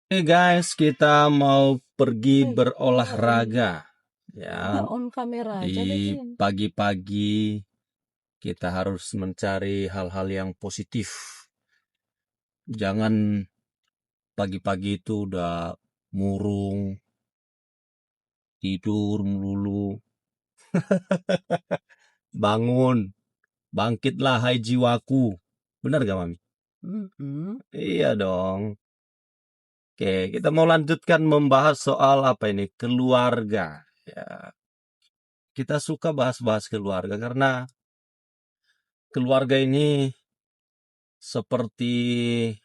Guys, kita mau pergi On berolahraga. Ya, on kamera aja deh, di Jin. pagi-pagi kita harus mencari hal-hal yang positif. Jangan pagi-pagi itu udah murung, tidur melulu. Bangun, bangkitlah hai jiwaku. Benar gak, Mami? Mm-mm. Iya dong. Oke, kita mau lanjutkan membahas soal apa ini? Keluarga. Ya, kita suka bahas-bahas keluarga karena keluarga ini seperti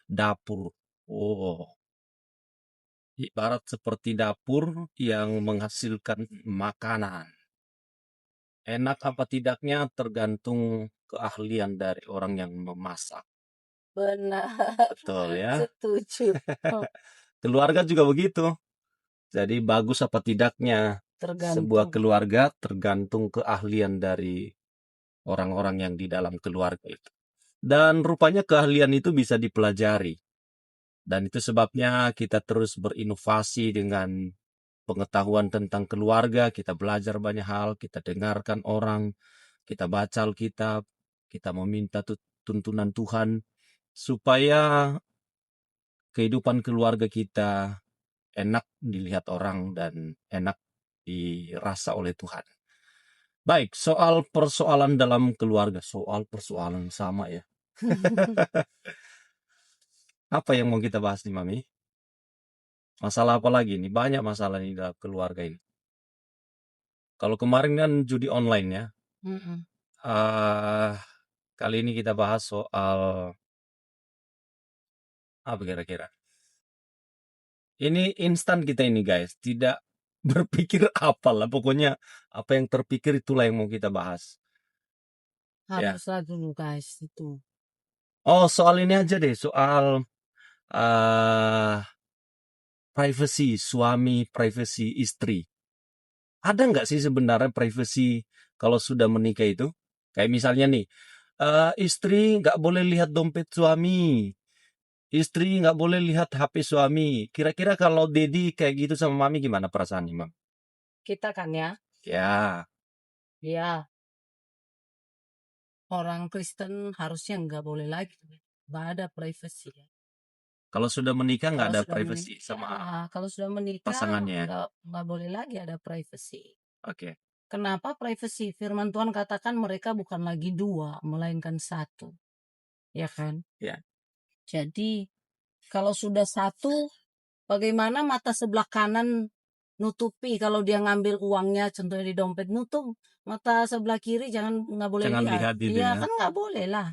dapur. Oh, ibarat seperti dapur yang menghasilkan makanan. Enak apa tidaknya tergantung keahlian dari orang yang memasak. Benar, Betul ya. setuju. Oh, Keluarga juga begitu. Jadi bagus apa tidaknya sebuah tergantung. keluarga tergantung keahlian dari orang-orang yang di dalam keluarga itu. Dan rupanya keahlian itu bisa dipelajari. Dan itu sebabnya kita terus berinovasi dengan pengetahuan tentang keluarga, kita belajar banyak hal, kita dengarkan orang, kita baca Alkitab, kita meminta tuntunan Tuhan, supaya kehidupan keluarga kita enak dilihat orang dan enak dirasa oleh Tuhan. Baik, soal persoalan dalam keluarga, soal persoalan sama ya. Apa yang mau kita bahas nih, Mami? Masalah apa lagi nih? Banyak masalah nih dalam keluarga ini. Kalau kemarin kan judi online ya. Mm-mm. Ah, kali ini kita bahas soal apa kira-kira? Ini instan kita ini guys, tidak berpikir apalah. Pokoknya apa yang terpikir itulah yang mau kita bahas. Ya. Haruslah dulu guys itu. Oh, soal ini aja deh, soal ah privacy suami, privacy istri. Ada nggak sih sebenarnya privacy kalau sudah menikah itu? Kayak misalnya nih, istri nggak boleh lihat dompet suami, istri nggak boleh lihat HP suami. Kira-kira kalau Dedi kayak gitu sama Mami gimana perasaannya, Mam? Kita kan ya, Ya, ya orang Kristen harusnya nggak boleh lagi. Nggak ada privacy ya. kalau sudah menikah nggak Kalau ada sudah privacy menikah, sama ya, kalau sudah menikah pasangannya. nggak boleh lagi ada privacy. Oke, Kenapa privacy? Firman Tuhan katakan mereka bukan lagi dua, melainkan satu. Ya kan? ya. Jadi kalau sudah satu, bagaimana mata sebelah kanan nutupi kalau dia ngambil uangnya, contohnya di dompet, nutup mata sebelah kiri, nggak boleh Jangan lihat. lihat itu Iya ya. kan nggak boleh lah,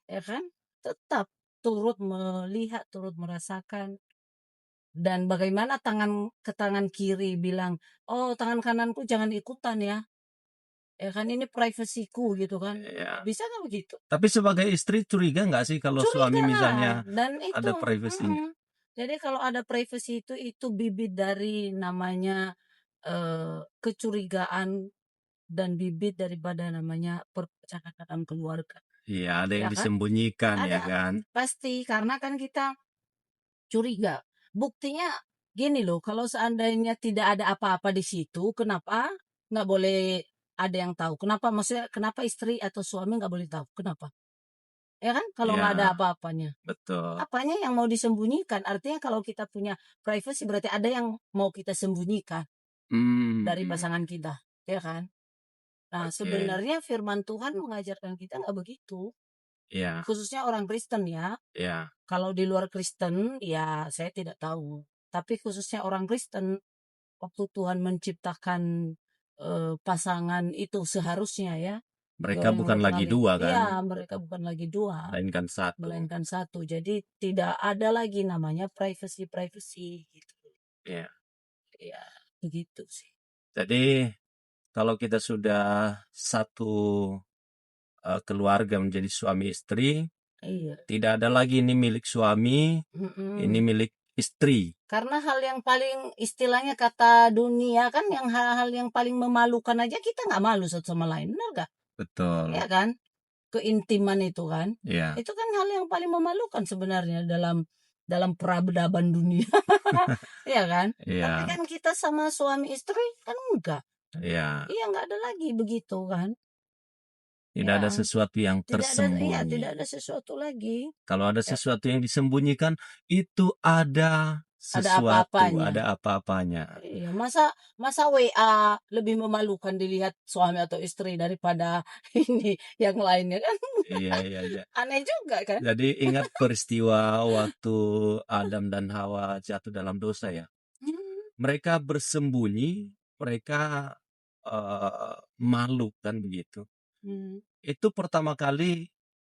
ya kan? Tetap turut melihat, turut merasakan. Dan bagaimana tangan ke tangan kiri bilang, oh tangan kananku jangan ikutan ya. Ya kan ini privasiku gitu kan. Ya. Bisa nggak begitu? Tapi sebagai istri curiga nggak sih kalau suami Curiga lah. misalnya Dan ada itu, privasinya? jadi kalau ada privacy itu bibit dari namanya kecurigaan dan bibit daripada namanya percakapan keluarga. Iya, ada yang Ya kan? disembunyikan ya Ada kan? pasti karena kan kita curiga. Buktinya gini loh, kalau seandainya tidak ada apa-apa di situ, kenapa nggak boleh ada yang tahu? Kenapa maksudnya kenapa istri atau suami nggak boleh tahu? Kenapa? Ya kan? Kalau nggak ada Ya, apa-apanya. betul. Apanya yang mau disembunyikan? Artinya kalau kita punya privacy berarti ada yang mau kita sembunyikan dari Hmm, pasangan kita, ya kan? Nah, oke. sebenarnya firman Tuhan mengajarkan kita nggak begitu. Ya, Khususnya orang Kristen ya. ya, Kalau di luar Kristen, ya saya tidak tahu. Tapi khususnya orang Kristen, waktu Tuhan menciptakan pasangan itu seharusnya ya, mereka dua orang bukan lagi berpaling. dua kan, Iya, mereka bukan lagi dua, melainkan satu. melainkan satu. Jadi tidak ada lagi namanya privacy gitu. Ya. Ya, begitu sih. Jadi kalau kita sudah satu keluarga menjadi suami istri, Iya. tidak ada lagi ini milik suami, ini Mm-mm. milik istri. Karena hal yang paling istilahnya kata dunia kan yang hal-hal yang paling memalukan aja kita nggak malu satu sama lain, benar nggak? Ya Betul. kan? Keintiman itu kan? Ya, Itu kan hal yang paling memalukan sebenarnya dalam dalam peradaban dunia. Iya kan? Tapi Iya, kan kita sama suami istri kan enggak. iya. Iya, enggak ada lagi begitu kan. Tidak ada Ya, sesuatu yang tidak tersembunyi. ada sesuatu lagi. Kalau ada Ya, sesuatu yang disembunyikan, itu ada ada sesuatu, apa-apanya. ada apa-apanya. Iya, masa WA lebih memalukan dilihat suami atau istri daripada ini yang lainnya kan? Iya, iya, iya. Aneh juga kan? Jadi ingat peristiwa waktu Adam dan Hawa jatuh dalam dosa ya. Hmm, Mereka bersembunyi, mereka malu kan begitu. hmm, Itu pertama kali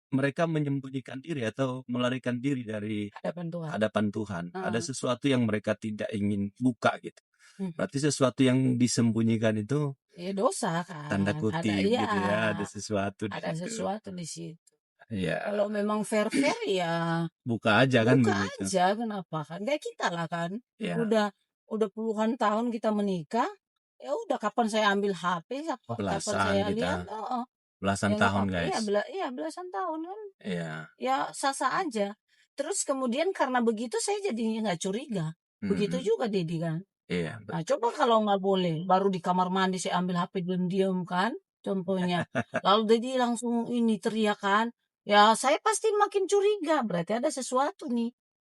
mereka menyembunyikan diri atau melarikan diri dari hadapan Tuhan. hadapan Tuhan. Ada Heeh, sesuatu yang mereka tidak ingin buka gitu. mhm. Berarti sesuatu yang disembunyikan itu Ya dosa tanda kan, ada kutip ya, gitu ya, ada sesuatu di ada situ. sesuatu di situ. Iya, Kalau memang fair-fair ya buka aja kan buka begitu. aja, kenapa kan? Kayak kita lah kan, Ya, udah udah puluhan tahun kita menikah, ya udah kapan saya ambil HP, kapan belasan saya kita, lihat, heeh, ya belasan nggak tahun apa-apa, guys. iya belasan tahun kan, Iya, ya sah-sah aja. Terus kemudian karena begitu saya jadinya nggak curiga. Begitu mm, juga Dedi kan. iya, Nah coba kalau nggak boleh, baru di kamar mandi saya ambil HP diam-diam kan, contohnya. Lalu Dedi langsung ini teriak kan, ya saya pasti makin curiga, berarti ada sesuatu nih.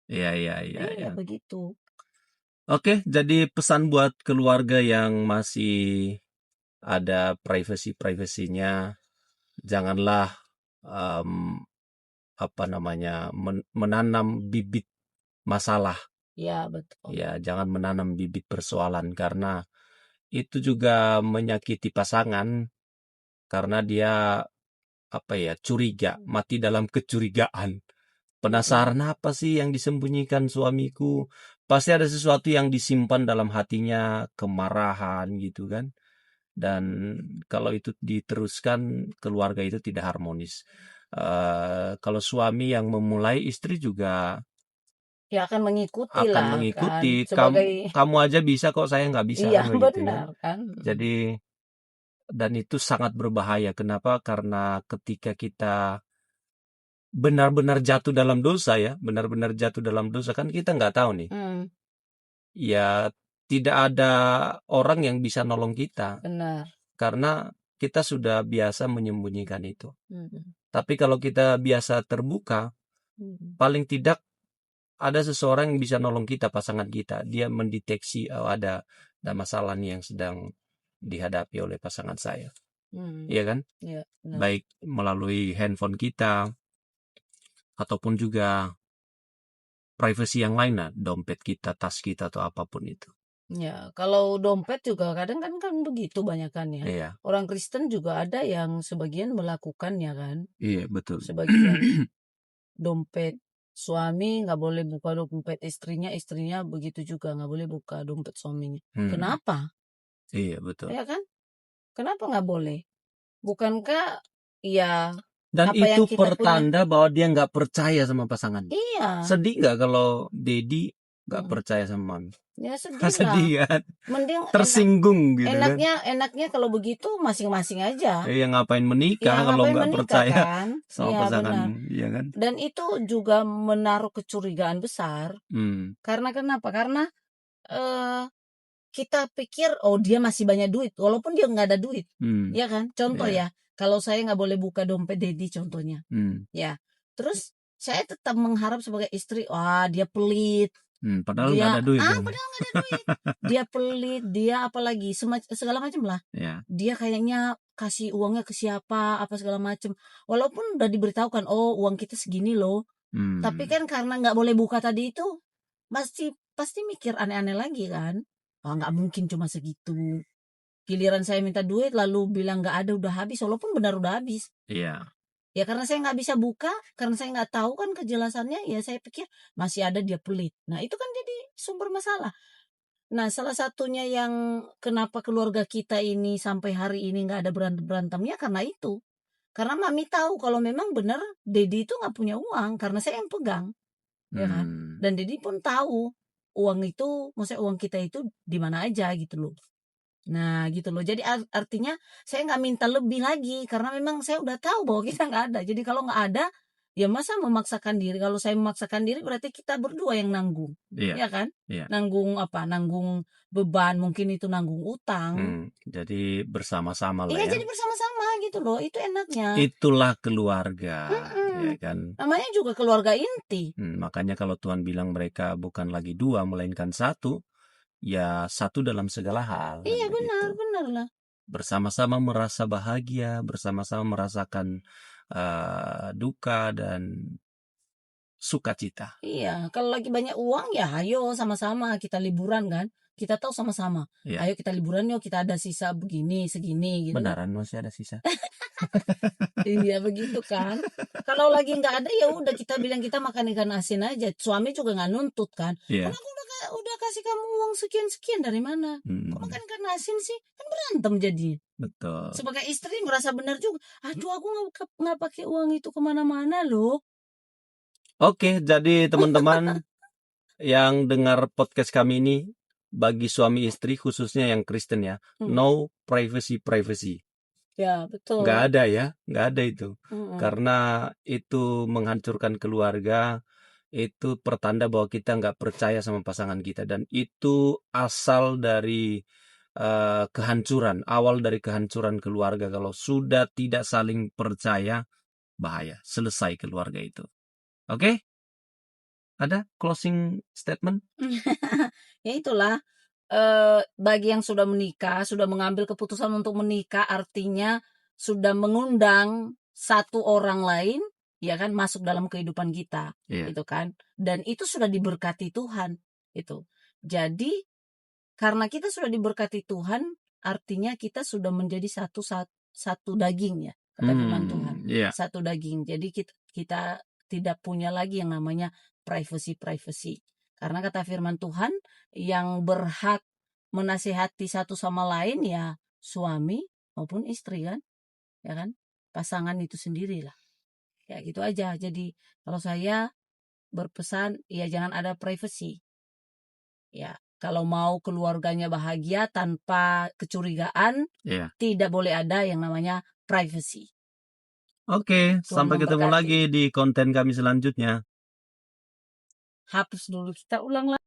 iya, iya, iya, Iya iya. begitu. Oke, jadi pesan buat keluarga yang masih ada privasinya, janganlah em, apa namanya menanam bibit masalah. Iya betul. Ya, jangan menanam bibit persoalan karena itu juga menyakiti pasangan karena dia apa ya curiga, mati dalam kecurigaan. Mm-mm. Penasaran apa sih yang disembunyikan suamiku? Pasti ada sesuatu yang disimpan dalam hatinya, kemarahan gitu kan. Dan kalau itu diteruskan, keluarga itu tidak harmonis. Kalau suami yang memulai, istri juga Ya akan mengikuti akan lah kan, mengikuti. sebagai Kamu aja bisa kok, saya nggak bisa iya kan begitu kan. benar kan. Mm. Jadi dan itu sangat berbahaya. Kenapa? Karena ketika kita benar-benar jatuh dalam dosa ya, benar-benar jatuh dalam dosa kan kita nggak tahu nih. Mm, Ya tidak ada orang yang bisa nolong kita benar. karena kita sudah biasa menyembunyikan itu. Mm, Tapi kalau kita biasa terbuka, mm. paling tidak ada seseorang yang bisa nolong kita, pasangan kita. Dia mendeteksi oh, ada masalah nih yang sedang dihadapi oleh pasangan saya. Mm. Iya kan? Ya benar. Baik melalui handphone kita ataupun juga privasi yang lain lah, dompet kita, tas kita atau apapun itu. Ya kalau dompet juga kadang kan kan begitu banyak kan ya. Iya, Orang Kristen juga ada yang sebagian melakukannya kan. iya betul. Sebagian dompet suami nggak boleh buka dompet istrinya, istrinya begitu juga nggak boleh buka dompet suaminya. Hmm, Kenapa? iya betul. Ya kan? Kenapa nggak boleh? Bukankah ya Dan apa itu yang kita punya? pertanda bahwa dia nggak percaya sama pasangannya. Iya. Sedih nggak kalau Dedi nggak Mm. percaya sama Mami? Ya sedih lah. Sedih kan? Mending Tersinggung gitu kan? enaknya kalau begitu masing-masing aja. Ya ngapain Iya menikah kalau ngapain nggak menikah percaya kan? sama Iya benar. pasanganmu, iya kan? Dan itu juga menaruh kecurigaan besar. Hmm, Karena kenapa? Karena eh kita pikir oh dia masih banyak duit walaupun dia nggak ada duit. hmm, Ya kan? Contoh ya, ya, kalau saya nggak boleh buka dompet Dedi contohnya. hmm, Ya. Terus saya tetap mengharap sebagai istri, wah dia pelit, padahal nggak dia ada duit kan? padahal nggak ada duit. Dia pelit, dia apalagi segala macam lah. Ya, Dia kayaknya kasih uangnya ke siapa, apa segala macam. Walaupun udah diberitahukan, oh uang kita segini loh. Tapi hmm, kan karena nggak boleh buka tadi itu, pasti pasti mikir aneh-aneh lagi kan. Oh nggak mungkin cuma segitu. Giliran saya minta duit lalu bilang nggak ada udah habis, walaupun benar udah habis. iya, Ya karena saya nggak bisa buka, karena saya nggak tahu kan kejelasannya, ya saya pikir masih ada dia pelit. Nah itu kan jadi sumber masalah. Nah salah satunya yang kenapa keluarga kita ini sampai hari ini nggak ada berantem-berantemnya karena itu. Karena mami tahu kalau memang benar Dedi itu nggak punya uang karena saya yang pegang, ya kan. hmm, Dan Dedi pun tahu uang itu, maksudnya uang kita itu di mana aja gitu loh. Nah gitu loh. Jadi artinya saya nggak minta lebih lagi karena memang saya udah tahu bahwa kita nggak ada. Jadi kalau nggak ada Ya masa memaksakan diri, kalau saya memaksakan diri berarti kita berdua yang nanggung, Iya, ya kan? iya. Nanggung apa? Nanggung beban, mungkin itu nanggung utang. Jadi bersama-sama lah Iya, ya. jadi bersama-sama gitu loh, itu enaknya. Itulah keluarga, ya Mm-mm. kan? Namanya juga keluarga inti. Makanya kalau Tuhan bilang mereka bukan lagi dua, melainkan satu, ya satu dalam segala hal, kan Iya, begitu. benar lah. Bersama-sama merasa bahagia, bersama-sama merasakan duka dan sukacita. Iya, kalau lagi banyak uang ya ayo sama-sama kita liburan kan. Kita tahu sama-sama. Ya, Ayo kita liburan yuk, kita ada sisa begini, segini gitu kan. benaran masih ada sisa. Iya begitu kan. Kalau lagi nggak ada ya udah kita bilang kita makan ikan asin aja. Suami juga nggak nuntut kan. Kan Iya. aku udah kasih kamu uang sekian-sekian dari mana? Kok Hmm, makan ikan asin sih? Kan berantem jadinya. betul. Sebagai istri merasa benar juga. Aduh aku nggak pakai uang itu kemana-mana loh. Oke, jadi teman-teman yang dengar podcast kami ini, bagi suami istri khususnya yang Kristen ya, no privacy. Ya betul. Nggak ada ya, nggak ada itu. Mm-mm. Karena itu menghancurkan keluarga, itu pertanda bahwa kita nggak percaya sama pasangan kita. Dan itu asal dari kehancuran, awal dari kehancuran keluarga. Kalau sudah tidak saling percaya, bahaya, selesai keluarga itu. Oke? Ada closing statement? Ya itulah, bagi yang sudah menikah, sudah mengambil keputusan untuk menikah, artinya sudah mengundang satu orang lain, ya kan, masuk dalam kehidupan kita, Iya. gitu kan. Dan itu sudah diberkati Tuhan, itu. Jadi karena kita sudah diberkati Tuhan, artinya kita sudah menjadi satu daging ya, kata firman Tuhan. Iya. Satu daging. Jadi kita tidak punya lagi yang namanya privacy. Karena kata firman Tuhan, yang berhak menasihati satu sama lain ya suami maupun istri kan, ya kan? Pasangan itu sendirilah. Ya gitu aja. Jadi kalau saya berpesan ya jangan ada privacy. Ya, kalau mau keluarganya bahagia tanpa kecurigaan, Iya. tidak boleh ada yang namanya privacy. Oke, Tuhan sampai ketemu memberkati. lagi di konten kami selanjutnya. Hapus dulu, kita ulang lagi.